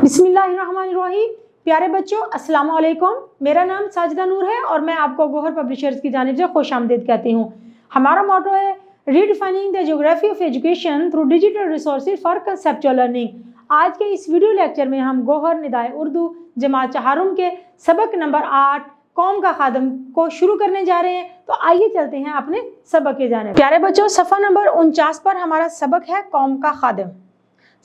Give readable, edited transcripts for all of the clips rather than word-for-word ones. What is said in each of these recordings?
बिस्मिल्लाहिर्रहमानिर्रहीम। प्यारे बच्चों, अस्सलाम वालेकुम। मेरा नाम साजिदा नूर है और मैं आपको गौहर पब्लिशर्स की जानिब से खुशामदीद कहती हूँ। हमारा मोटो है redefining the geography of education through digital resources for conceptual learning. आज के इस वीडियो लेक्चर में हम गौहर निदाए उर्दू जमात चहारुम के सबक नंबर 8 कौम का खादम को शुरू करने जा रहे हैं। तो आइए चलते हैं अपने सबक के जाने। प्यारे बच्चों, सफ़ा नंबर 49 पर हमारा सबक है कौम का खादम।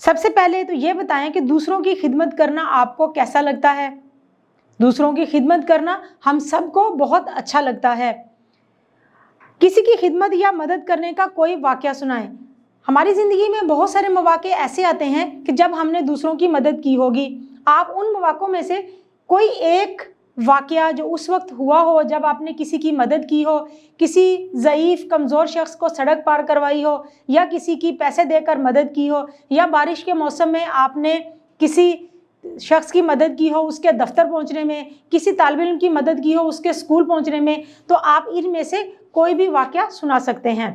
सबसे पहले तो ये बताएं कि दूसरों की खिदमत करना आपको कैसा लगता है। दूसरों की खिदमत करना हम सबको बहुत अच्छा लगता है। किसी की खिदमत या मदद करने का कोई वाक़या सुनाएं। हमारी ज़िंदगी में बहुत सारे मौक़े ऐसे आते हैं कि जब हमने दूसरों की मदद की होगी। आप उन मौक़ों में से कोई एक वाक़या जो उस वक्त हुआ हो जब आपने किसी की मदद की हो, किसी ज़ईफ़ कमज़ोर शख्स को सड़क पार करवाई हो, या किसी की पैसे देकर मदद की हो, या बारिश के मौसम में आपने किसी शख्स की मदद की हो उसके दफ्तर पहुंचने में, किसी तालिब इल्म की मदद की हो उसके स्कूल पहुंचने में, तो आप इनमें से कोई भी वाक़या सुना सकते हैं।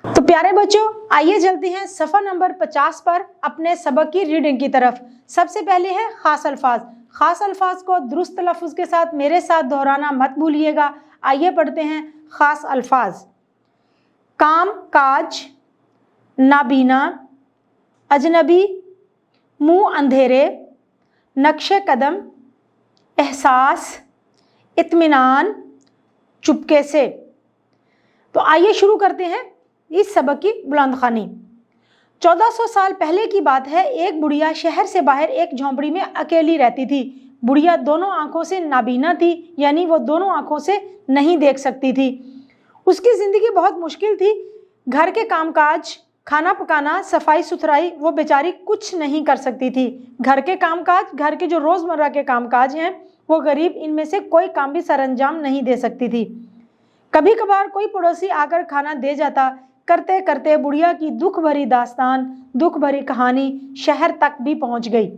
तो प्यारे बच्चों, आइए चलते हैं सफ़ा नंबर 50 पर अपने सबक की रीडिंग की तरफ। सबसे पहले है ख़ास अल्फाज। ख़ास अल्फाज को दुरुस्त लफ्ज़ के साथ मेरे साथ दोहराना मत भूलिएगा। आइए पढ़ते हैं ख़ास अल्फाज। काम काज, नाबीना, अजनबी, मुँह अंधेरे, नक्शे कदम, एहसास, इत्मीनान, चुपके से। तो आइए शुरू करते हैं इस सबक की बुलंदखानी। 1400 साल पहले की बात है। एक बुढ़िया शहर से बाहर एक झोंपड़ी में अकेली रहती थी। बुढ़िया दोनों आंखों से नाबीना थी, यानी वो दोनों आंखों से नहीं देख सकती थी। उसकी ज़िंदगी बहुत मुश्किल थी। घर के कामकाज, खाना पकाना, सफाई सुथराई वो बेचारी कुछ नहीं कर सकती थी। घर के कामकाज, घर के जो रोज़मर्रा के कामकाज हैं, वो गरीब इनमें से कोई काम भी सरअंजाम नहीं दे सकती थी। कभी कभार कोई पड़ोसी आकर खाना दे जाता। करते करते बुढ़िया की दुख भरी दास्तान, दुख भरी कहानी शहर तक भी पहुंच गई।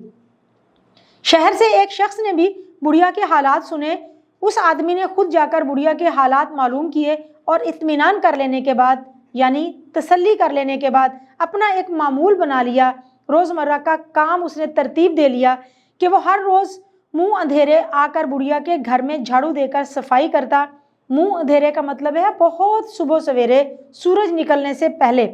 शहर से एक शख्स ने भी बुढ़िया के हालात सुने। उस आदमी ने खुद जाकर बुढ़िया के हालात मालूम किए और इत्मीनान कर लेने के बाद, यानी तसल्ली कर लेने के बाद, अपना एक मामूल बना लिया। रोज़मर्रा का काम उसने तरतीब दे लिया कि वो हर रोज़ मुँह अंधेरे आकर बुढ़िया के घर में झाड़ू देकर सफाई करता। मुँह अंधेरे का मतलब है बहुत सुबह सवेरे सूरज निकलने से पहले।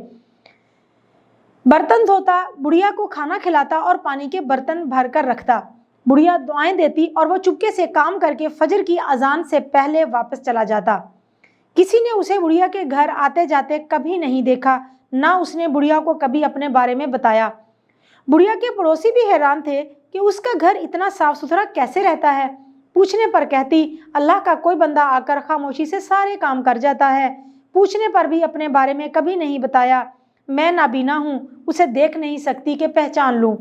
बर्तन धोता, बुढ़िया को खाना खिलाता और पानी के बर्तन भर कर रखता। बुढ़िया दुआएं देती और वो चुपके से काम करके फजर की अजान से पहले वापस चला जाता। किसी ने उसे बुढ़िया के घर आते जाते कभी नहीं देखा, ना उसने बुढ़िया को कभी अपने बारे में बताया। बुढ़िया के पड़ोसी भी हैरान थे कि उसका घर इतना साफ सुथरा कैसे रहता है। पूछने पर कहती, अल्लाह का कोई बंदा आकर खामोशी से सारे काम कर जाता है। पूछने पर भी अपने बारे में कभी नहीं बताया। मैं नाबीना हूँ, उसे देख नहीं सकती कि पहचान लूँ।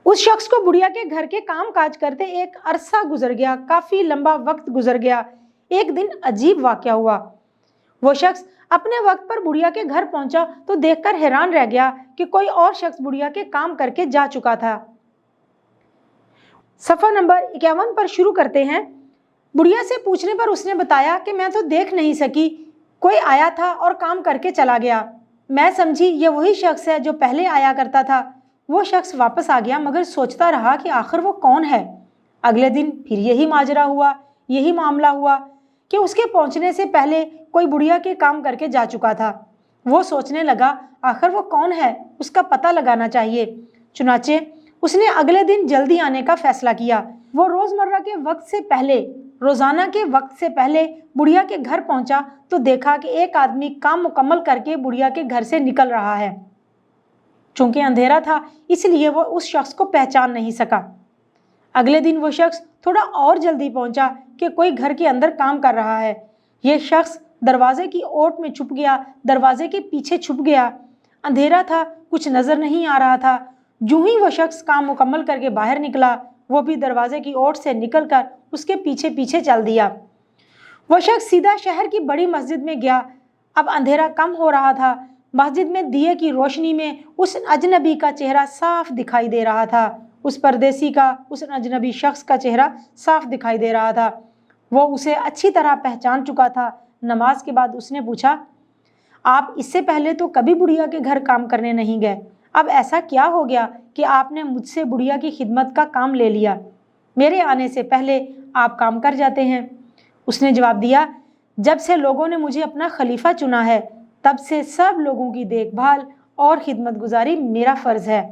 उस शख्स को बुढ़िया के घर के काम काज करते एक अरसा गुजर गया, काफ़ी लंबा वक्त गुजर गया। एक दिन अजीब वाक़या हुआ। वो शख्स अपने वक्त पर बुढ़िया के घर पहुंचा तो देखकर हैरान रह गया कि कोई और शख्स बुढ़िया के काम करके जा चुका था। सफ़ा नंबर 51 पर शुरू करते हैं। बुढ़िया से पूछने पर उसने बताया कि मैं तो देख नहीं सकी, कोई आया था और काम करके चला गया। मैं समझी ये वही शख्स है जो पहले आया करता था। वो शख्स वापस आ गया, मगर सोचता रहा कि आखिर वो कौन है। अगले दिन फिर यही माजरा हुआ, यही मामला हुआ कि उसके पहुंचने से पहले कोई बुढ़िया के काम करके जा चुका था। वो सोचने लगा आखिर वो कौन है, उसका पता लगाना चाहिए। चुनाचे उसने अगले दिन जल्दी आने का फैसला किया। वो रोज़मर्रा के वक्त से पहले, रोज़ाना के वक्त से पहले बुढ़िया के घर पहुंचा तो देखा कि एक आदमी काम मुकम्मल करके बुढ़िया के घर से निकल रहा है। चूंकि अंधेरा था इसलिए वो उस शख्स को पहचान नहीं सका। अगले दिन वो शख्स थोड़ा और जल्दी पहुंचा कि कोई घर के अंदर काम कर रहा है। ये शख्स दरवाजे की ओट में छुप गया, दरवाजे के पीछे छुप गया। अंधेरा था, कुछ नज़र नहीं आ रहा था। यूं ही वो शख्स काम मुकम्मल करके बाहर निकला, वो भी दरवाजे की ओट से निकलकर उसके पीछे पीछे चल दिया। वो शख्स सीधा शहर की बड़ी मस्जिद में गया। अब अंधेरा कम हो रहा था। मस्जिद में दिए की रोशनी में उस अजनबी का चेहरा साफ दिखाई दे रहा था। उस परदेसी का, उस अजनबी शख्स का चेहरा साफ दिखाई दे रहा था। वो उसे अच्छी तरह पहचान चुका था। नमाज के बाद उसने पूछा, आप इससे पहले तो कभी बुढ़िया के घर काम करने नहीं गए, اب ایسا کیا ہو گیا کہ آپ نے مجھ سے بڑھیا کی خدمت کا کام لے لیا؟ میرے آنے سے پہلے آپ کام کر جاتے ہیں۔ اس نے جواب دیا، جب سے لوگوں نے مجھے اپنا خلیفہ چنا ہے تب سے سب لوگوں کی دیکھ بھال اور خدمت گزاری میرا فرض ہے۔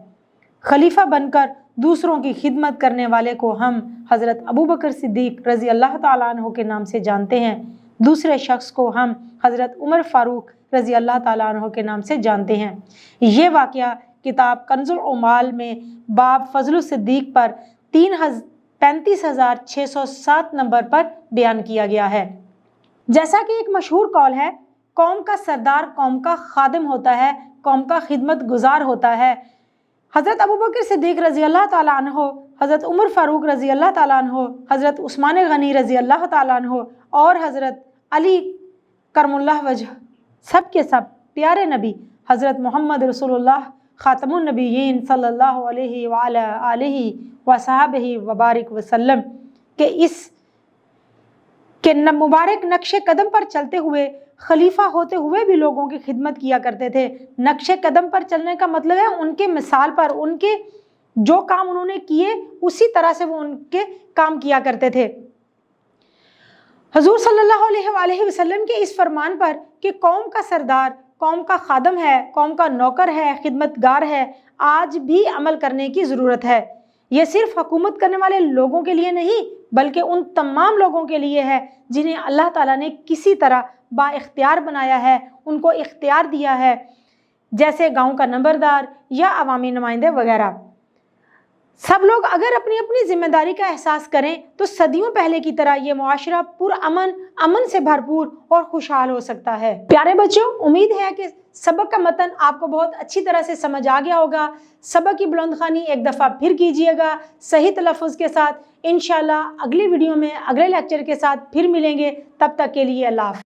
خلیفہ بن کر دوسروں کی خدمت کرنے والے کو ہم حضرت ابوبکر صدیق رضی اللہ تعالیٰ عنہ کے نام سے جانتے ہیں، دوسرے شخص کو ہم حضرت عمر فاروق رضی اللہ تعالیٰ عنہ کے نام سے جانتے ہیں۔ یہ واقعہ کتاب کنز العمال میں باب فضل الصدیق پر 35,607 نمبر پر بیان کیا گیا ہے۔ جیسا کہ ایک مشہور قول ہے، قوم کا سردار قوم کا خادم ہوتا ہے، قوم کا خدمت گزار ہوتا ہے۔ حضرت ابوبکر صدیق رضی اللہ تعالیٰ عنہ، حضرت عمر فاروق رضی اللہ تعالیٰ عنہ، حضرت عثمان غنی رضی اللہ تعالیٰ عنہ اور حضرت علی کرم اللہ وجہ، سب کے سب پیارے نبی حضرت محمد رسول اللہ خاتم النبیین صلی اللہ علیہ وآلہ آلہ وصحبہ وبارک وسلم کے مبارک نقش قدم پر چلتے ہوئے خلیفہ ہوتے ہوئے بھی لوگوں کی خدمت کیا کرتے تھے۔ نقش قدم پر چلنے کا مطلب ہے ان کے مثال پر، ان کے جو کام انہوں نے کیے اسی طرح سے وہ ان کے کام کیا کرتے تھے۔ حضور صلی اللہ علیہ وآلہ وسلم کے اس فرمان پر کہ قوم کا سردار قوم کا خادم ہے، قوم کا نوکر ہے، خدمتگار ہے، آج بھی عمل کرنے کی ضرورت ہے۔ یہ صرف حکومت کرنے والے لوگوں کے لیے نہیں بلکہ ان تمام لوگوں کے لیے ہے جنہیں اللہ تعالیٰ نے کسی طرح با اختیار بنایا ہے، ان کو اختیار دیا ہے، جیسے گاؤں کا نمبردار یا عوامی نمائندے وغیرہ۔ سب لوگ اگر اپنی اپنی ذمہ داری کا احساس کریں تو صدیوں پہلے کی طرح یہ معاشرہ امن سے بھرپور اور خوشحال ہو سکتا ہے۔ پیارے بچوں، امید ہے کہ سبق کا متن آپ کو بہت اچھی طرح سے سمجھ آ گیا ہوگا۔ سبق کی بلند خوانی ایک دفعہ پھر کیجئے گا صحیح تلفظ کے ساتھ۔ انشاءاللہ اگلی ویڈیو میں اگلے لیکچر کے ساتھ پھر ملیں گے، تب تک کے لیے اللہ حافظ۔